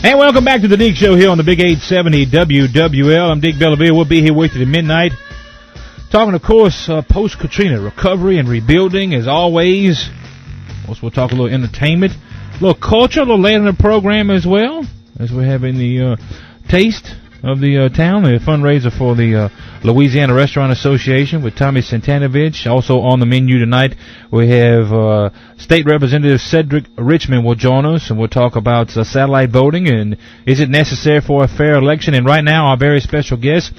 And welcome back to the Deke Show here on the Big 870 WWL. I'm Deke Bellavia. We'll be here with you to midnight. Talking, of course, post-Katrina, recovery and rebuilding, as always. Also, we'll talk a little entertainment, a little culture, a little later in the program as well, as we're having the taste of the town, the fundraiser for the Louisiana Restaurant Association with Tommy Santanovich. Also on the menu tonight, we have State Representative Cedric Richmond will join us, and we'll talk about satellite voting and is it necessary for a fair election. And right now, our very special guest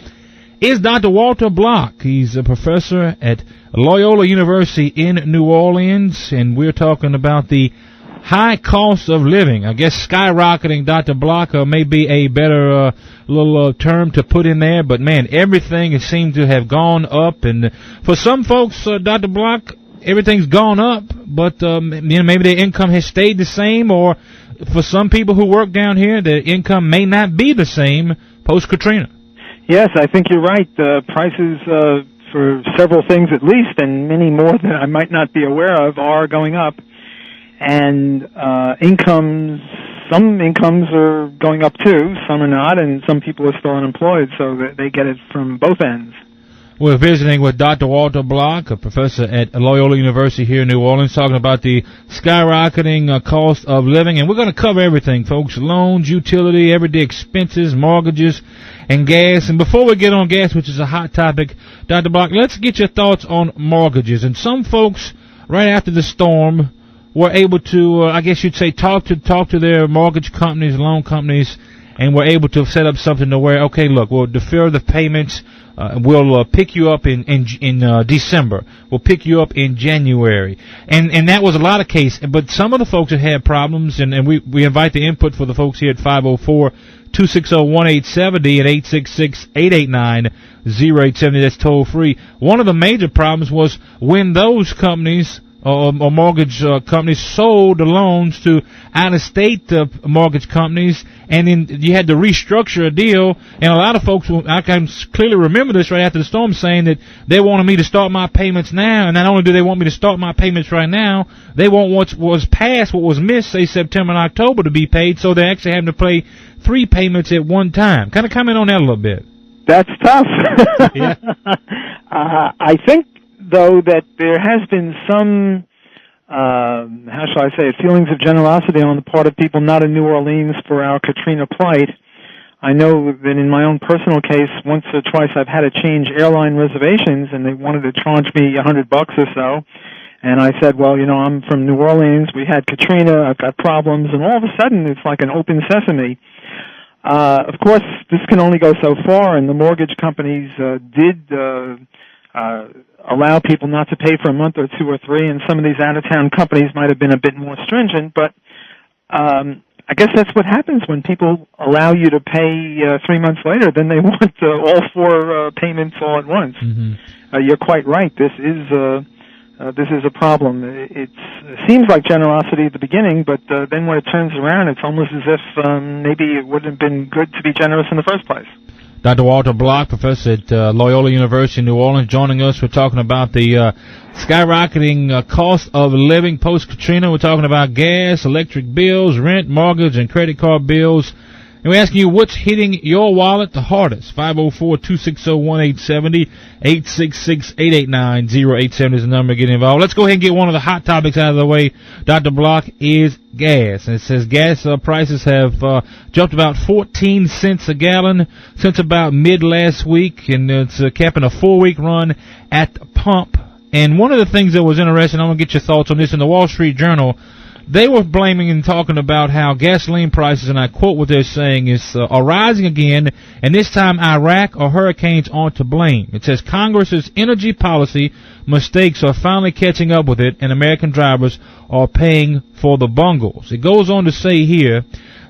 is Dr. Walter Block. He's a professor at Loyola University in New Orleans, and we're talking about the high cost of living. I guess skyrocketing, Dr. Block, may be a better little term to put in there, but man, everything seems to have gone up, and for some folks, Dr. Block, everything's gone up, but maybe their income has stayed the same, or for some people who work down here, their income may not be the same post-Katrina. Yes, I think you're right. Prices for several things at least, and many more that I might not be aware of, are going up. And some incomes are going up too, some are not, and some people are still unemployed, so they get it from both ends. We're visiting with Dr. Walter Block, a professor at Loyola University here in New Orleans, talking about the skyrocketing cost of living. And we're going to cover everything, folks: loans, utility, everyday expenses, mortgages, and gas. And before we get on gas, which is a hot topic, Dr. Block, let's get your thoughts on mortgages. And some folks, right after the storm, were able to, I guess you'd say, talk to their mortgage companies, loan companies, and were able to set up something to where, okay, look, we'll defer the payments. We'll pick you up in December. We'll pick you up in January. And that was a lot of cases. But some of the folks that had problems, and we invite the input for the folks here at 504-260-1870 and 866-889-0870. That's toll free. One of the major problems was when those companies or mortgage companies sold the loans to out-of-state mortgage companies, and then you had to restructure a deal. And a lot of folks, I can clearly remember this right after the storm, saying that they wanted me to start my payments now, and not only do they want me to start my payments right now, they want what was past, what was missed, say September and October, to be paid, so they're actually having to pay 3 payments at one time. Kind of comment on that a little bit. That's tough. Yeah. I think, though, that there has been some, how shall I say it, feelings of generosity on the part of people not in New Orleans for our Katrina plight. I know that in my own personal case, once or twice I've had to change airline reservations, and they wanted to charge me $100 or so. And I said, well, I'm from New Orleans, we had Katrina, I've got problems, and all of a sudden it's like an open sesame. Of course, this can only go so far, and the mortgage companies did allow people not to pay for a month or 2 or 3, and some of these out-of-town companies might have been a bit more stringent, but I guess that's what happens when people allow you to pay 3 months later. Then they want all 4 payments all at once. Mm-hmm. You're quite right. This is a problem. It seems like generosity at the beginning, but then when it turns around, it's almost as if maybe it wouldn't have been good to be generous in the first place. Dr. Walter Block, professor at Loyola University in New Orleans, joining us. We're talking about the skyrocketing cost of living post-Katrina. We're talking about gas, electric bills, rent, mortgage, and credit card bills. And we're asking you what's hitting your wallet the hardest. 504-260-1870, 866-889-0870 is the number to get involved. Let's go ahead and get one of the hot topics out of the way. Dr. Block, is gas. And it says gas prices have jumped about 14 cents a gallon since about mid last week, and it's capping a 4-week run at the pump. And one of the things that was interesting, I'm going to get your thoughts on this, in the Wall Street Journal, they were blaming and talking about how gasoline prices, and I quote what they're saying, is are rising again, and this time Iraq or hurricanes aren't to blame. It says Congress's energy policy mistakes are finally catching up with it, and American drivers are paying for the bungles. It goes on to say here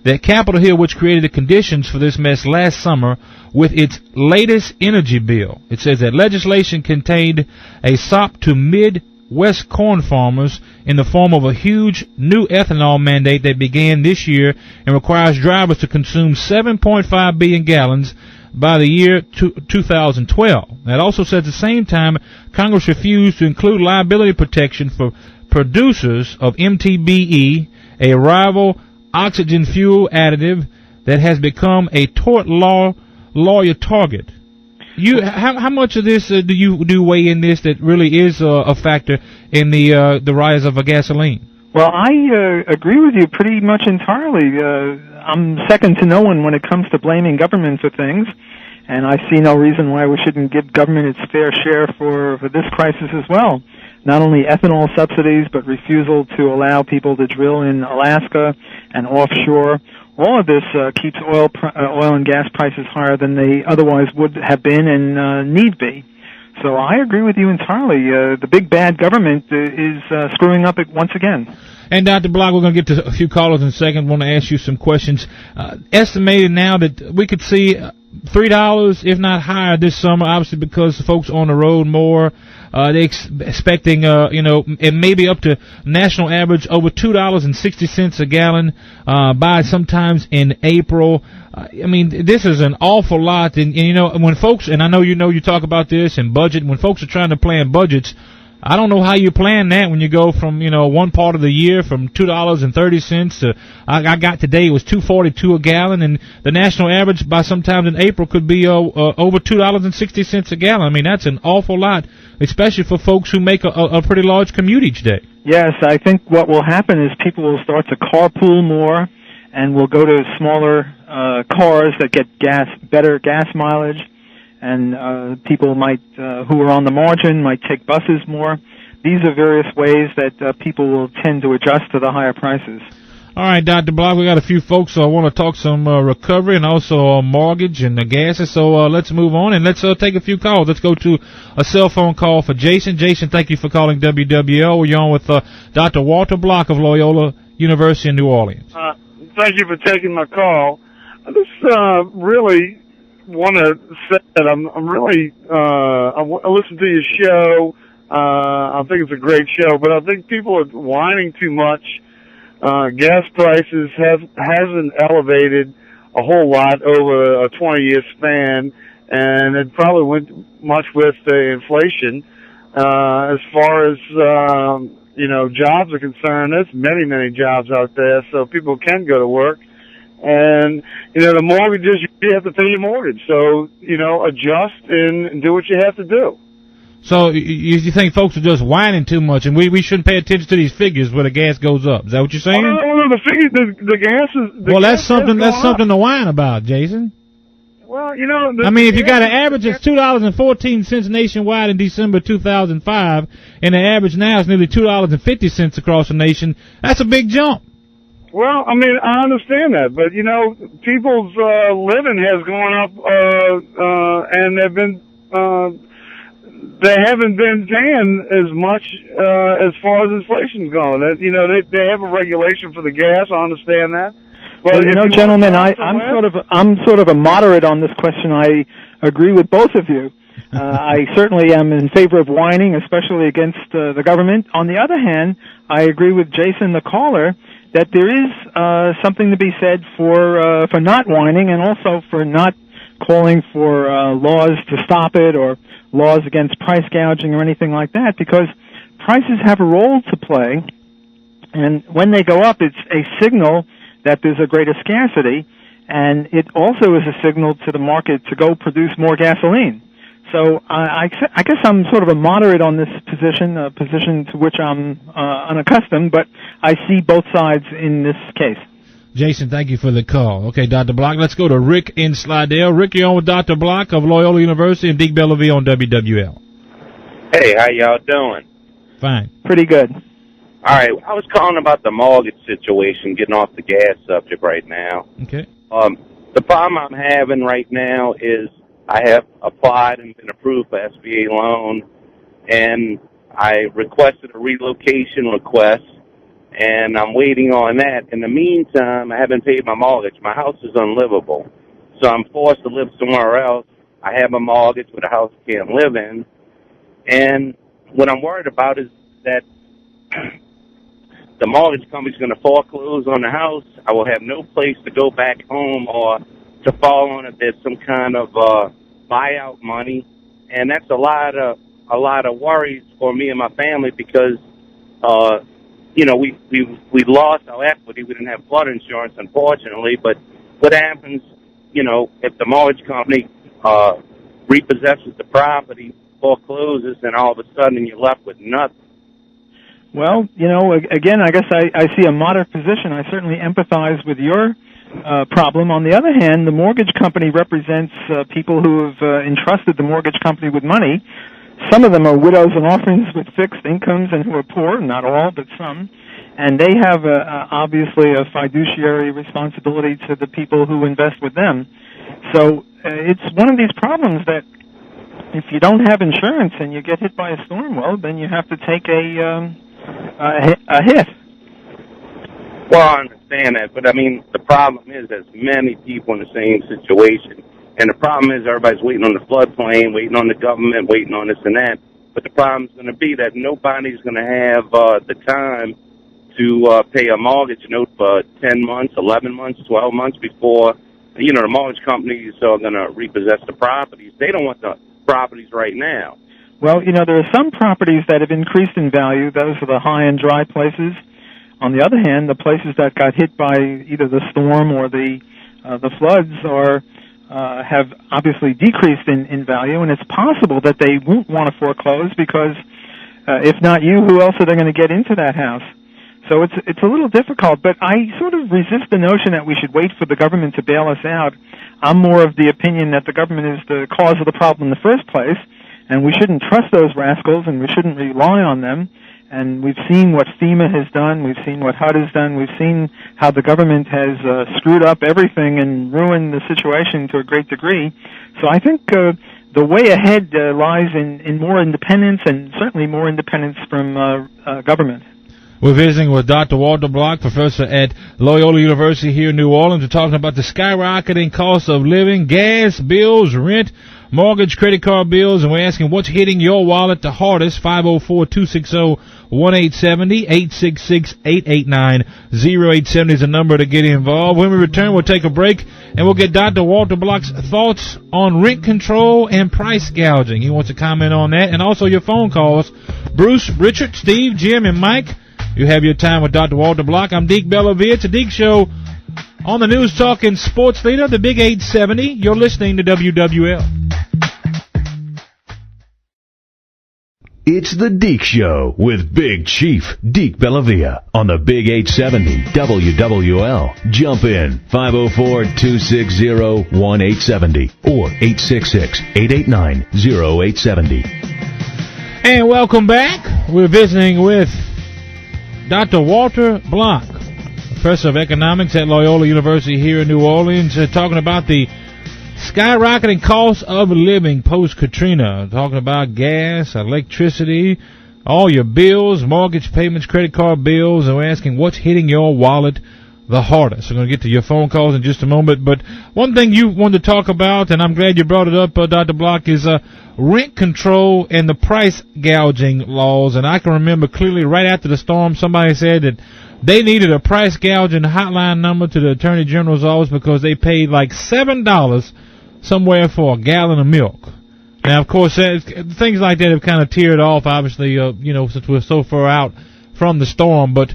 that Capitol Hill, which created the conditions for this mess last summer with its latest energy bill, it says that legislation contained a sop to Midwest corn farmers in the form of a huge new ethanol mandate that began this year and requires drivers to consume 7.5 billion gallons by the year 2012. That also says at the same time Congress refused to include liability protection for producers of MTBE, a rival oxygen fuel additive that has become a tort lawyer target. How much of this do you weigh in this that really is a factor in the rise of gasoline? Well, I agree with you pretty much entirely. I'm second to no one when it comes to blaming government for things, and I see no reason why we shouldn't give government its fair share for this crisis as well. Not only ethanol subsidies, but refusal to allow people to drill in Alaska and offshore. All of this keeps oil and gas prices higher than they otherwise would have been and need be. So I agree with you entirely. The big bad government is screwing up once again. And Dr. Block, we're going to get to a few callers in a second. I want to ask you some questions. Estimated now that we could see $3, if not higher, this summer, obviously because the folks on the road more. They're expecting, it may be up to national average over $2.60 a gallon by sometimes in April. I mean, this is an awful lot. And when folks, and I know you talk about this and budget, when folks are trying to plan budgets, I don't know how you plan that when you go from, one part of the year from $2.30 to, I got today it was $2.42 a gallon, and the national average by sometime in April could be over $2.60 a gallon. I mean, that's an awful lot, especially for folks who make a pretty large commute each day. Yes, I think what will happen is people will start to carpool more, and will go to smaller cars that get better gas mileage. And people might, who are on the margin, might take buses more. These are various ways that people will tend to adjust to the higher prices. All right, Dr. Block, we got a few folks I want to talk some recovery and also mortgage and the gases. So let's move on and let's take a few calls. Let's go to a cell phone call for Jason. Jason, thank you for calling WWL. We're on with Dr. Walter Block of Loyola University in New Orleans. Thank you for taking my call. I just really want to say that I'm really I listen to your show. I think it's a great show, but I think people are whining too much. Gas prices hasn't elevated a whole lot over a 20-year span, and it probably went much with the inflation. As far as jobs are concerned, there's many jobs out there, so people can go to work. And, the mortgages, you have to pay your mortgage. So, adjust and do what you have to do. So you think folks are just whining too much, and we shouldn't pay attention to these figures where the gas goes up? Is that what you're saying? No, the figures, the gas is... Well, that's something to whine about, Jason. Well, if you got an average of $2.14 nationwide in December 2005, and the average now is nearly $2.50 across the nation, that's a big jump. Well, I understand that, but, people's living has gone up, and they haven't been paying as much as far as inflation's going. They have a regulation for the gas, I understand that. But gentlemen, I'm sort of a moderate on this question. I agree with both of you. I certainly am in favor of whining, especially against the government. On the other hand, I agree with Jason, the caller, that there is something to be said for not whining, and also for not calling for laws to stop it or laws against price gouging or anything like that, because prices have a role to play, and when they go up, it's a signal that there's a greater scarcity, and it also is a signal to the market to go produce more gasoline. So I guess I'm sort of a moderate on this position, a position to which I'm unaccustomed, but I see both sides in this case. Jason, thank you for the call. Okay, Dr. Block, let's go to Rick in Slidell. Rick, you're on with Dr. Block of Loyola University and Deke Bellavia on WWL. Hey, how y'all doing? Fine. Pretty good. All right, I was calling about the mortgage situation, getting off the gas subject right now. Okay. The problem I'm having right now is I have applied and been approved for SBA loan, and I requested a relocation request, and I'm waiting on that. In the meantime, I haven't paid my mortgage. My house is unlivable, so I'm forced to live somewhere else. I have a mortgage with a house I can't live in, and what I'm worried about is that the mortgage company's going to foreclose on the house. I will have no place to go back home or to fall on if there's some kind of buyout money, and that's a lot of worries for me and my family because we lost our equity. We didn't have flood insurance, unfortunately, but what happens, if the mortgage company repossesses the property, forecloses, and all of a sudden you're left with nothing? Well, again, I guess I see a moderate position. I certainly empathize with your problem. On the other hand, the mortgage company represents people who have entrusted the mortgage company with money. Some of them are widows and orphans with fixed incomes and who are poor, not all, but some. And they have, obviously, a fiduciary responsibility to the people who invest with them. So it's one of these problems that if you don't have insurance and you get hit by a storm, well, then you have to take a hit. Well, I understand that, but, the problem is there's many people in the same situation. And the problem is everybody's waiting on the floodplain, waiting on the government, waiting on this and that. But the problem's going to be that nobody's going to have the time to pay a mortgage note for 10 months, 11 months, 12 months before, the mortgage companies are going to repossess the properties. They don't want the properties right now. Well, there are some properties that have increased in value. Those are the high and dry places. On the other hand, the places that got hit by either the storm or the floods have obviously decreased in value, and it's possible that they won't want to foreclose because if not you, who else are they going to get into that house? So it's a little difficult, but I sort of resist the notion that we should wait for the government to bail us out. I'm more of the opinion that the government is the cause of the problem in the first place, and we shouldn't trust those rascals, and we shouldn't rely on them. And we've seen what FEMA has done. We've seen what HUD has done. We've seen how the government has screwed up everything and ruined the situation to a great degree. So I think the way ahead lies in more independence, and certainly more independence from government. We're visiting with Dr. Walter Block, professor at Loyola University here in New Orleans. We're talking about the skyrocketing cost of living, gas bills, rent, mortgage, credit card bills, and we're asking what's hitting your wallet the hardest. 504-260-1870, 866-889-0870 is the number to get involved. When we return, we'll take a break, and we'll get Dr. Walter Block's thoughts on rent control and price gouging. He wants to comment on that, and also your phone calls. Bruce, Richard, Steve, Jim, and Mike. You have your time with Dr. Walter Block. I'm Deke Bellavia. It's a Deke Show on the News Talk and Sports Leader, the Big 870. You're listening to WWL. It's the Deke Show with Big Chief Deke Bellavia on the Big 870 WWL. Jump in 504-260-1870 or 866-889-0870. And welcome back. We're visiting with Dr. Walter Block, professor of economics at Loyola University here in New Orleans, talking about the skyrocketing cost of living post-Katrina, talking about gas, electricity, all your bills, mortgage payments, credit card bills, and we're asking what's hitting your wallet the hardest. We're going to get to your phone calls in just a moment, but one thing you wanted to talk about, and I'm glad you brought it up, Dr. Block, is rent control and the price gouging laws. And I can remember clearly right after the storm, somebody said that they needed a price gouging hotline number to the Attorney General's office because they paid like $7 somewhere for a gallon of milk. Now, of course, things like that have kind of teared off, obviously, since we're so far out from the storm. But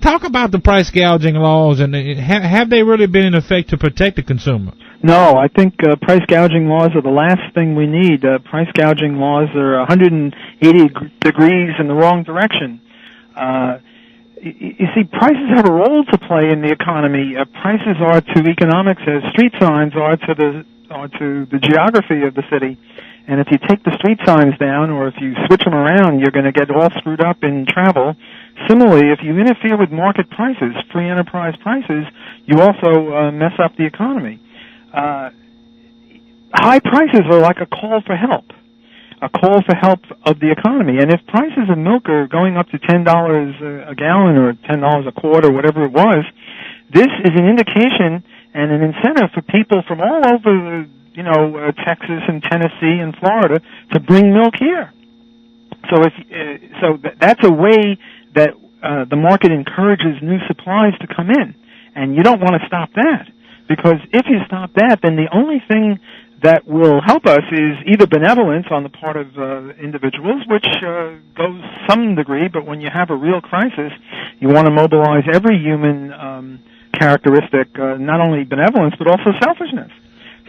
talk about the price gouging laws, and have they really been in effect to protect the consumer? No, I think price gouging laws are the last thing we need. Price gouging laws are 180 degrees in the wrong direction. You see, prices have a role to play in the economy. Prices are to economics as street signs are to the geography of the city. And if you take the street signs down, or if you switch them around, you're going to get all screwed up in travel. Similarly, if you interfere with market prices, free enterprise prices, you also mess up the economy. High prices are like a call for help of the economy. And if prices of milk are going up to $10 a gallon or $10 a quart or whatever it was, this is an indication and an incentive for people from all over, Texas and Tennessee and Florida to bring milk here. So that's a way that the market encourages new supplies to come in, and you don't want to stop that, because if you stop that, then the only thing that will help us is either benevolence on the part of individuals, which goes some degree, but when you have a real crisis, you want to mobilize every human characteristic, not only benevolence but also selfishness.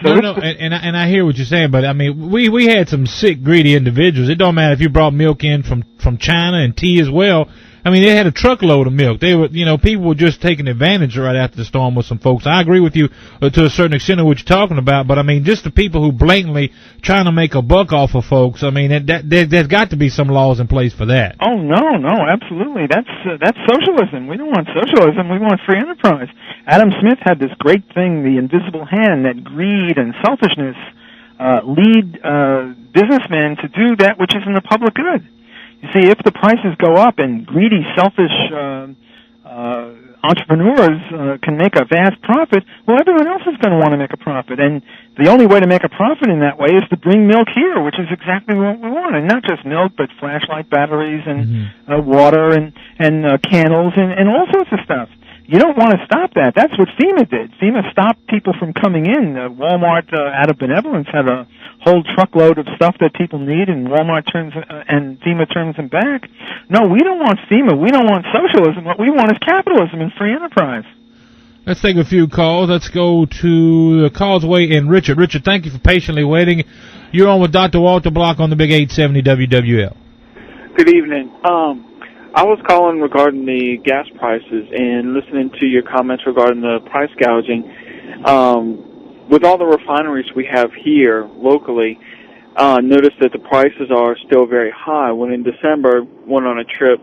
So no, and I hear what you're saying, but I mean, we had some sick, greedy individuals. It don't matter if you brought milk in from China and tea as well. I mean, they had a truckload of milk. They were, people were just taking advantage right after the storm with some folks. I agree with you to a certain extent of what you're talking about, but I mean, just the people who blatantly trying to make a buck off of folks. I mean, there's got to be some laws in place for that. Oh no, absolutely. That's socialism. We don't want socialism. We want free enterprise. Adam Smith had this great thing, the invisible hand, that greed and selfishness lead businessmen to do that which is in the public good. You see, if the prices go up and greedy, selfish entrepreneurs can make a vast profit, well, everyone else is going to want to make a profit. And the only way to make a profit in that way is to bring milk here, which is exactly what we want. And not just milk, but flashlight batteries and water and candles and all sorts of stuff. You don't want to stop that. That's what FEMA did. FEMA stopped people from coming in. Walmart, out of benevolence, had a whole truckload of stuff that people need, and Walmart turns and FEMA turns them back. No, we don't want FEMA. We don't want socialism. What we want is capitalism and free enterprise. Let's take a few calls. Let's go to the Causeway and Richard. Richard, thank you for patiently waiting. You're on with Dr. Walter Block on the Big 870 WWL. Good evening. I was calling regarding the gas prices and listening to your comments regarding the price gouging. With all the refineries we have here locally, noticed that the prices are still very high. When in December, went on a trip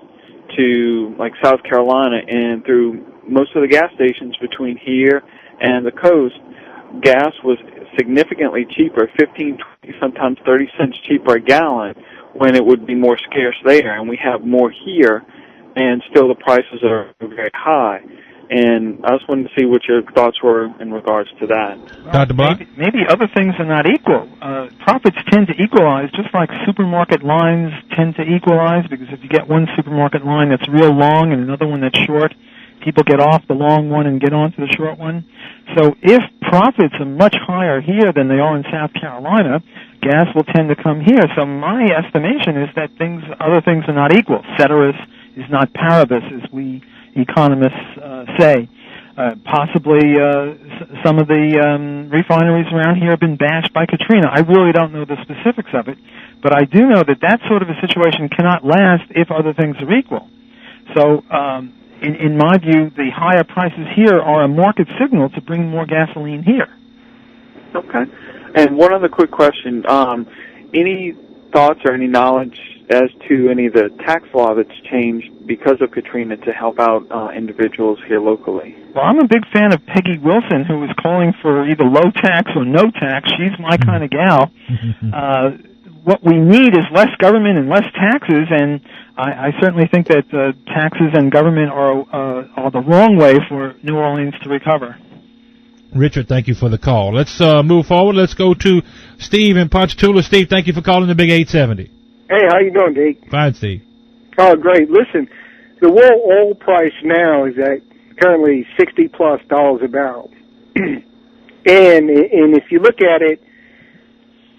to like South Carolina, and through most of the gas stations between here and the coast, gas was significantly cheaper, 15, 20, sometimes 30 cents cheaper a gallon, when it would be more scarce there, and we have more here, and still the prices are very high. And I just wanted to see what your thoughts were in regards to that. Dr. Block? Maybe other things are not equal. Profits tend to equalize, just like supermarket lines tend to equalize, because if you get one supermarket line that's real long and another one that's short, people get off the long one and get onto the short one. So if profits are much higher here than they are in South Carolina, gas will tend to come here. So my estimation is that other things are not equal. Ceteris is not paribus, as we economists say. Possibly some of the refineries around here have been bashed by Katrina. I really don't know the specifics of it, but I do know that sort of a situation cannot last if other things are equal. So in my view, the higher prices here are a market signal to bring more gasoline here. Okay. And one other quick question. Any thoughts or any knowledge as to any of the tax law that's changed because of Katrina to help out individuals here locally? Well, I'm a big fan of Peggy Wilson, who is calling for either low tax or no tax. She's my kind of gal. What we need is less government and less taxes, and I certainly think that taxes and government are the wrong way for New Orleans to recover. Richard, thank you for the call. Let's move forward. Let's go to Steve in Ponchatoula. Steve, thank you for calling the Big 870. Hey, how you doing, Deke? Fine, Steve. Oh, great. Listen, the world oil price now is at currently $60+ a barrel. and if you look at it,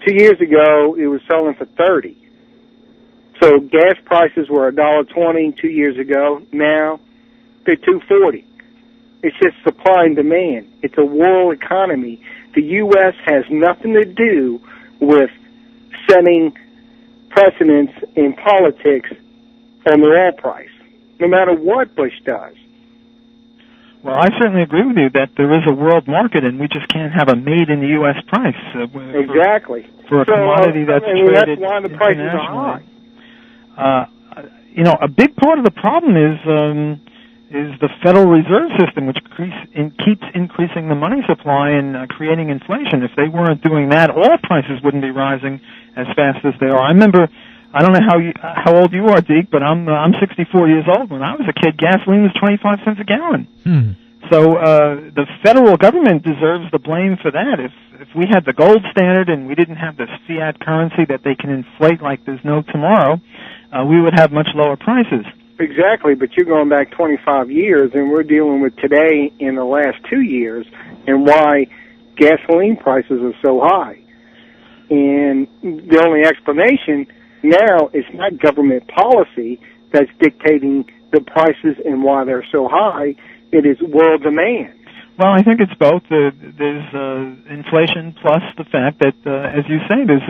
2 years ago, it was selling for $30. So gas prices were $1.20 2 years ago. Now they're $2.40. It's just supply and demand. It's a world economy. The U.S. has nothing to do with setting precedents in politics on the oil price, no matter what Bush does. Well, I certainly agree with you that there is a world market, and we just can't have a made-in-the-U.S. price. Exactly. For a commodity that's traded that's why the prices are high. A big part of the problem is the Federal Reserve System, which keeps increasing the money supply and creating inflation. If they weren't doing that, all prices wouldn't be rising as fast as they are. I remember, I don't know how old you are, Deke, but I'm 64 years old. When I was a kid, gasoline was 25 cents a gallon. So the federal government deserves the blame for that. If we had the gold standard and we didn't have this fiat currency that they can inflate like there's no tomorrow, we would have much lower prices. Exactly, but you're going back 25 years, and we're dealing with today in the last 2 years and why gasoline prices are so high. And the only explanation now is not government policy that's dictating the prices and why they're so high. It is world demand. Well, I think it's both. There's inflation plus the fact that, as you say, there's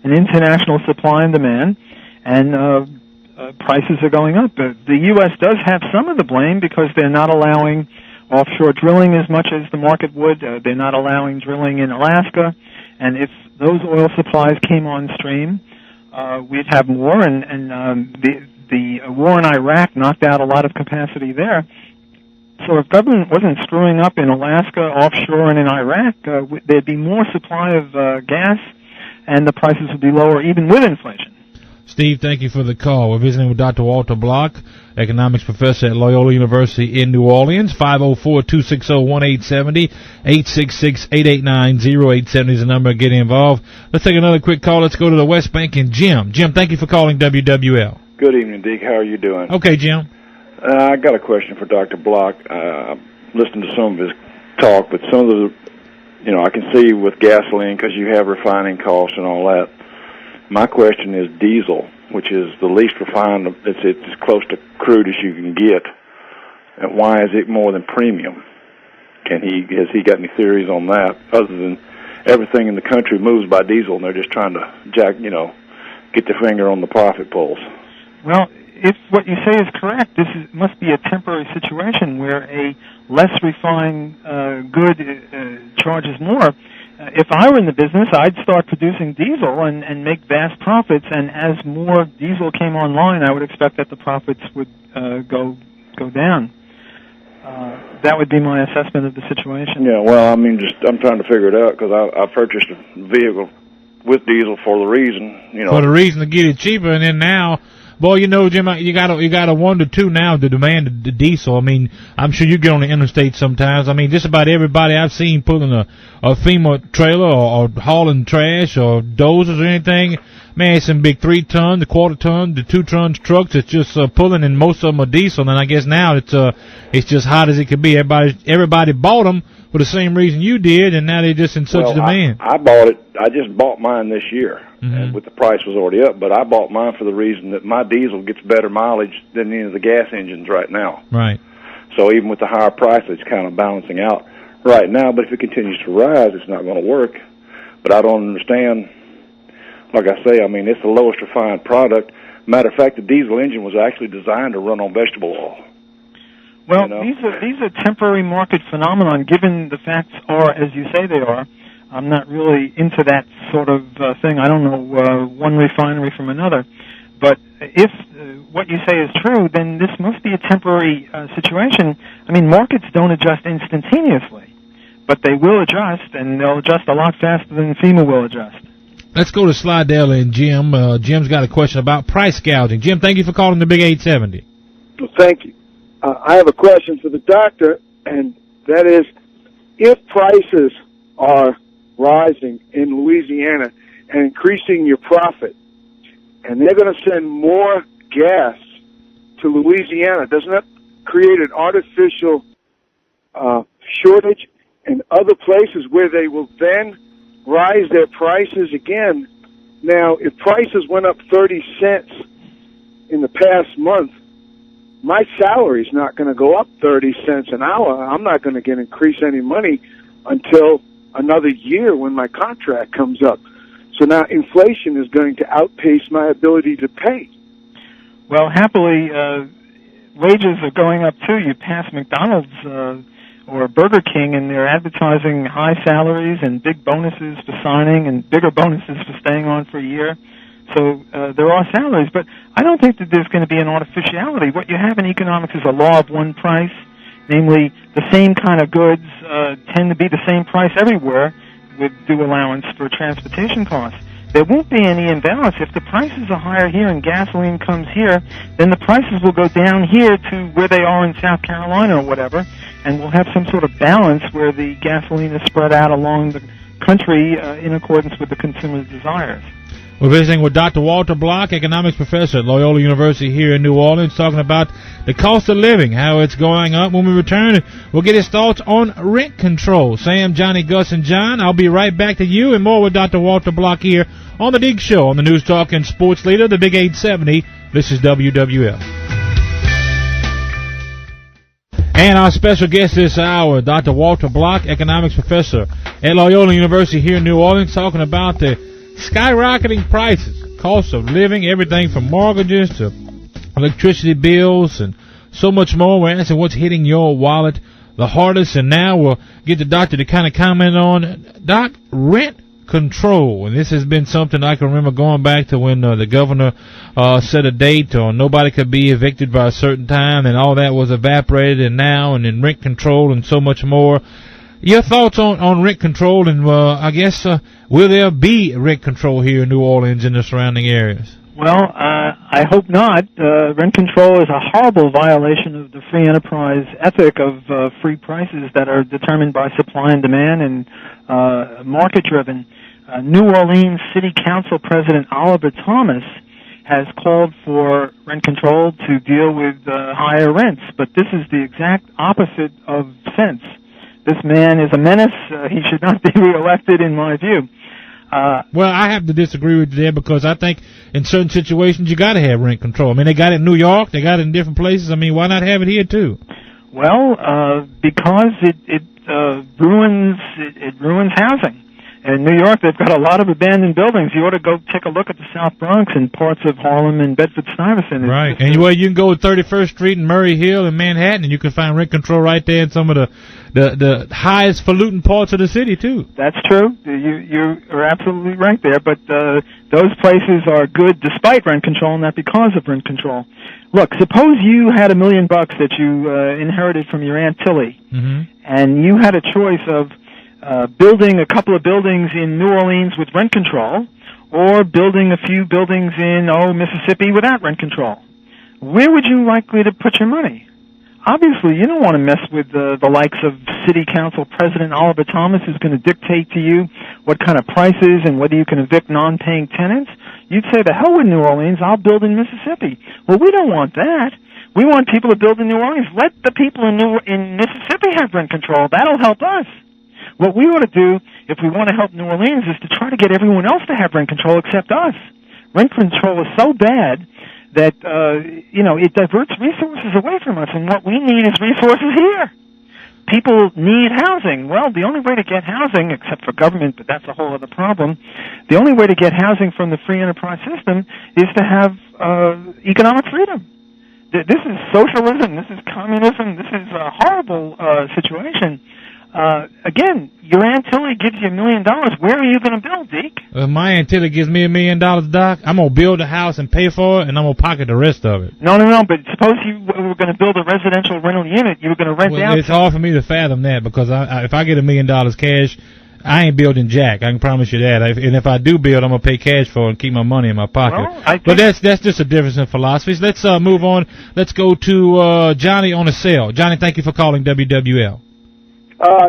an international supply and demand, and prices are going up. The U.S. does have some of the blame because they're not allowing offshore drilling as much as the market would. They're not allowing drilling in Alaska, and if those oil supplies came on stream, we'd have more, and the war in Iraq knocked out a lot of capacity there. So if government wasn't screwing up in Alaska, offshore, and in Iraq, there'd be more supply of gas, and the prices would be lower even with inflation. Steve, thank you for the call. We're visiting with Dr. Walter Block, economics professor at Loyola University in New Orleans. 504-260-1870, 866-889-0870 is the number. Get involved. Let's take another quick call. Let's go to the West Bank and Jim. Jim, thank you for calling WWL. Good evening, Deke. How are you doing? Okay, Jim. I got a question for Dr. Block. Listened to some of his talk, but some of the, I can see with gasoline because you have refining costs and all that. My question is diesel, which is the least refined. It's as close to crude as you can get. And why is it more than premium? Has he got any theories on that? Other than everything in the country moves by diesel, and they're just trying to get their finger on the profit pulls. Well, if what you say is correct, must be a temporary situation where a less refined good charges more. If I were in the business, I'd start producing diesel and make vast profits, and as more diesel came online, I would expect that the profits would go down. That would be my assessment of the situation. Yeah, well, I'm trying to figure it out because I purchased a vehicle with diesel for the reason, For the reason to get it cheaper, and then now... Boy, Jim, you gotta wonder too now the demand of the diesel. I mean, I'm sure you get on the interstate sometimes. I mean, just about everybody I've seen pulling a FEMA trailer or hauling trash or dozers or anything, man, it's some big 3-ton, the quarter-ton, the 2-ton trucks. It's just pulling, and most of them are diesel. And I guess now it's just hot as it could be. Everybody bought them for the same reason you did, and now they're just in such demand. I bought it. I just bought mine this year, and with the price was already up. But I bought mine for the reason that my diesel gets better mileage than any of the gas engines right now. Right. So even with the higher price, it's kind of balancing out right now. But if it continues to rise, it's not going to work. But I don't understand. Like I say, it's the lowest refined product. Matter of fact, the diesel engine was actually designed to run on vegetable oil. Well, these are temporary market phenomenon. Given the facts are as you say they are, I'm not really into that sort of thing. I don't know one refinery from another. But if what you say is true, then this must be a temporary situation. Markets don't adjust instantaneously, but they will adjust, and they'll adjust a lot faster than FEMA will adjust. Let's go to Slidell and Jim. Jim's got a question about price gouging. Jim, thank you for calling the Big 870. Well, thank you. I have a question for the doctor, and that is, if prices are rising in Louisiana and increasing your profit, and they're going to send more gas to Louisiana, doesn't that create an artificial shortage in other places where they will then rise their prices again? Now, if prices went up 30 cents in the past month, my salary's not going to go up 30 cents an hour. I'm not going to increase any money until another year when my contract comes up. So now inflation is going to outpace my ability to pay. Well, happily, wages are going up too. You pass McDonald's or Burger King, and they're advertising high salaries and big bonuses for signing and bigger bonuses for staying on for a year. So there are salaries, but I don't think that there's going to be an artificiality. What you have in economics is a law of one price, namely the same kind of goods tend to be the same price everywhere with due allowance for transportation costs. There won't be any imbalance. If the prices are higher here and gasoline comes here, then the prices will go down here to where they are in South Carolina or whatever, and we'll have some sort of balance where the gasoline is spread out along the country in accordance with the consumer's desires. We're visiting with Dr. Walter Block, economics professor at Loyola University here in New Orleans, talking about the cost of living, how it's going up. When we return, we'll get his thoughts on rent control. Sam, Johnny, Gus, and John, I'll be right back to you and more with Dr. Walter Block here on The Deke Show on the News Talk and Sports Leader, the Big 870. This is WWL. And our special guest this hour, Dr. Walter Block, economics professor at Loyola University here in New Orleans, talking about the skyrocketing prices, cost of living, everything from mortgages to electricity bills and so much more. We're asking what's hitting your wallet the hardest, and now we'll get the doctor to kind of comment on, Doc, rent control. And this has been something I can remember going back to when the governor set a date or nobody could be evicted by a certain time, and all that was evaporated, and now and then rent control and so much more. Your thoughts on rent control, and I guess will there be rent control here in New Orleans and the surrounding areas? Well, I hope not. Rent control is a horrible violation of the free enterprise ethic of free prices that are determined by supply and demand and market-driven. New Orleans City Council President Oliver Thomas has called for rent control to deal with higher rents, but this is the exact opposite of sense. This man is a menace. He should not be reelected, in my view. Well, I have to disagree with you there, because I think in certain situations you got to have rent control. I mean, they got it in New York, they got it in different places. I mean, why not have it here too? Well, because it ruins housing. In New York, they've got a lot of abandoned buildings. You ought to go take a look at the South Bronx and parts of Harlem and Bedford-Stuyvesant. Right, and you can go to 31st Street and Murray Hill in Manhattan, and you can find rent control right there in some of the highest falutin parts of the city too. That's true. You are absolutely right there. But those places are good despite rent control, not because of rent control. Look, suppose you had $1 million that you inherited from your Aunt Tilly, and you had a choice of building a couple of buildings in New Orleans with rent control, or building a few buildings in, Mississippi without rent control. Where would you likely to put your money? Obviously, you don't want to mess with the likes of City Council President Oliver Thomas, who's going to dictate to you what kind of prices and whether you can evict non-paying tenants. You'd say, the hell with New Orleans, I'll build in Mississippi. Well, we don't want that. We want people to build in New Orleans. Let the people in Mississippi have rent control. That'll help us. What we ought to do, if we want to help New Orleans, is to try to get everyone else to have rent control except us. Rent control is so bad that, it diverts resources away from us, and what we need is resources here. People need housing. Well, the only way to get housing, except for government, but that's a whole other problem, the only way to get housing from the free enterprise system is to have economic freedom. This is socialism. This is communism. This is a horrible situation. Again, your Aunt Tilly gives you $1 million. Where are you going to build, Deke? My Aunt Tilly gives me $1 million, Doc. I'm going to build a house and pay for it, and I'm going to pocket the rest of it. No, but suppose you were going to build a residential rental unit. You were going to rent out. It's hard for me to fathom that, because if I get $1 million cash, I ain't building jack. I can promise you that. And if I do build, I'm going to pay cash for it and keep my money in my pocket. Well, but that's just a difference in philosophies. Let's move on. Let's go to Johnny on the cell. Johnny, thank you for calling WWL.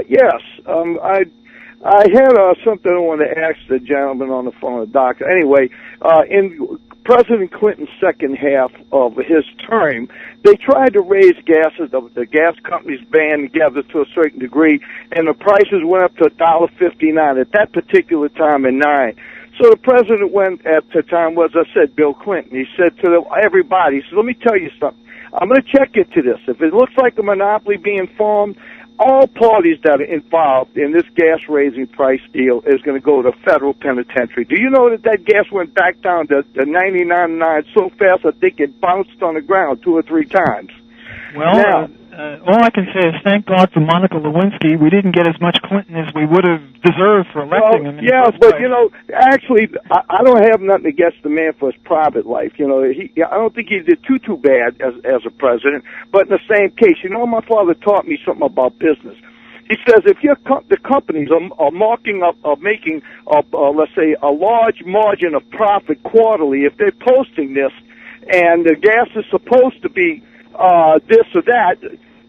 Yes. I had something I wanted to ask the gentleman on the phone, the doctor. Anyway, in President Clinton's second half of his term, they tried to raise gases. The gas companies band together to a certain degree, and the prices went up to $1.59 at that particular time in 9. So the president went at the time was, I said, Bill Clinton. He said to everybody, he said, let me tell you something. I'm going to check into this. If it looks like a monopoly being formed, all parties that are involved in this gas-raising price deal is going to go to federal penitentiary. Do you know that gas went back down to 99.9 so fast I think it bounced on the ground 2 or 3 times? Well, now, all I can say is thank God for Monica Lewinsky. We didn't get as much Clinton as we would have deserved for electing him. Yeah, but actually, I don't have nothing against the man for his private life. I don't think he did too bad as a president. But in the same case, my father taught me something about business. He says if the companies are making, let's say, a large margin of profit quarterly, if they're posting this, and the gas is supposed to be this or that,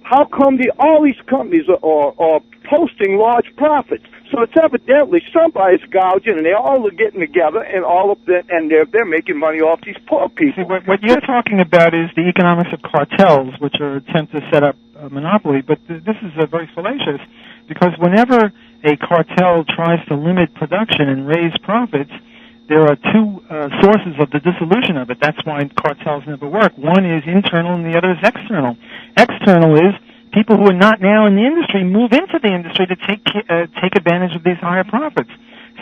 how come all these companies are posting large profits? So it's evidently somebody's gouging, and they all are getting together, and they're making money off these poor people. See, what you're talking about is the economics of cartels, which are attempts to set up a monopoly. But this is very fallacious, because whenever a cartel tries to limit production and raise profits, there are 2 sources of the dissolution of it. That's why cartels never work. One is internal and the other is external. External is people who are not now in the industry move into the industry to take advantage of these higher profits.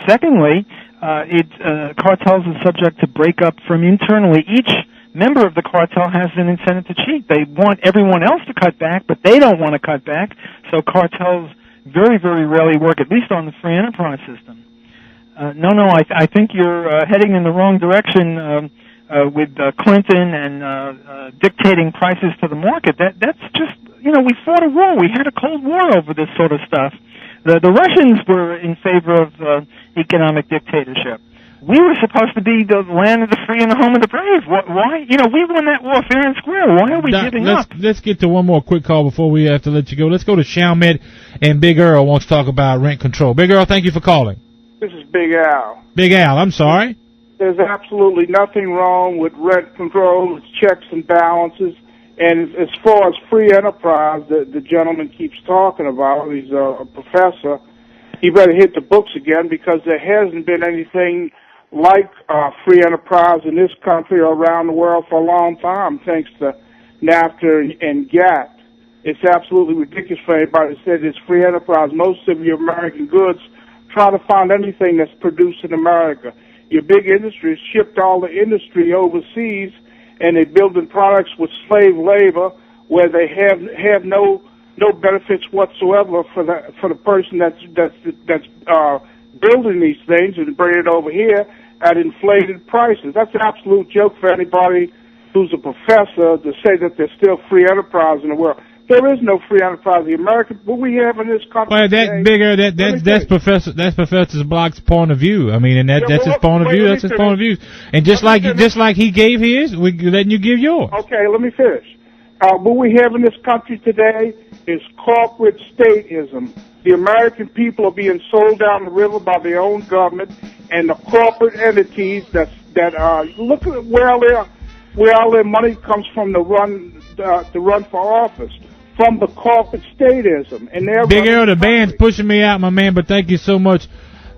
Secondly, cartels are subject to breakup from internally. Each member of the cartel has an incentive to cheat. They want everyone else to cut back, but they don't want to cut back, so cartels very, very rarely work, at least on the free enterprise system. I think you're heading in the wrong direction with Clinton and dictating prices to the market. That's just, we fought a war. We had a Cold War over this sort of stuff. The Russians were in favor of economic dictatorship. We were supposed to be the land of the free and the home of the brave. Why? We won that war fair and square. Why are we giving up? Let's get to one more quick call before we have to let you go. Let's go to Chalmette, and Big Earl wants to talk about rent control. Big Earl, thank you for calling. This is Big Al. Big Al, I'm sorry. There's absolutely nothing wrong with rent control. It's checks and balances. And as far as free enterprise, the gentleman keeps talking about, he's a professor, he better hit the books again, because there hasn't been anything like free enterprise in this country or around the world for a long time, thanks to NAFTA and GATT. It's absolutely ridiculous for anybody to say it's free enterprise. Most of your American goods, try to find anything that's produced in America. Your big industries shipped all the industry overseas, and they're building products with slave labor where they have no benefits whatsoever for the person that's building these things, and bring it over here at inflated prices. That's an absolute joke for anybody who's a professor to say that there's still free enterprise in the world. There is no free enterprise. The American, what we have in this country. Well, that's Professor Block's point of view. I mean, and that's his point of view. That's his point of view. And just like he gave his, we're letting you give yours. Okay, let me finish. What we have in this country today is corporate statism. The American people are being sold down the river by their own government, and the corporate entities that look at where all their money comes from to run for office. From the corporate statism. And Big Earl, the band's pushing me out, my man, but thank you so much.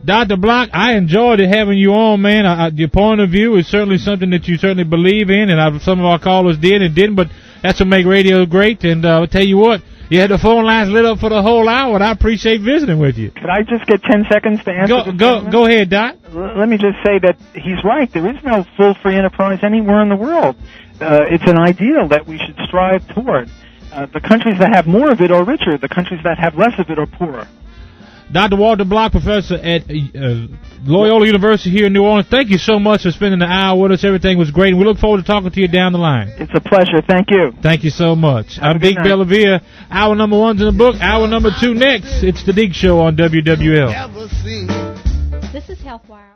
Dr. Block, I enjoyed having you on, man. Your point of view is certainly something that you certainly believe in, and some of our callers did and didn't, but that's what makes radio great. And I'll tell you what, you had the phone lines lit up for the whole hour, and I appreciate visiting with you. Could I just get 10 seconds to answer Go ahead, Doc. Let me just say that he's right. There is no full free enterprise anywhere in the world. It's an ideal that we should strive toward. The countries that have more of it are richer. The countries that have less of it are poorer. Dr. Walter Block, professor at Loyola University here in New Orleans, thank you so much for spending the hour with us. Everything was great, and we look forward to talking to you down the line. It's a pleasure. Thank you. Thank you so much. I'm Deke Bellavia. Hour number 1's in the book. Hour number 2 next. It's The Deke Show on WWL. This is HealthWire.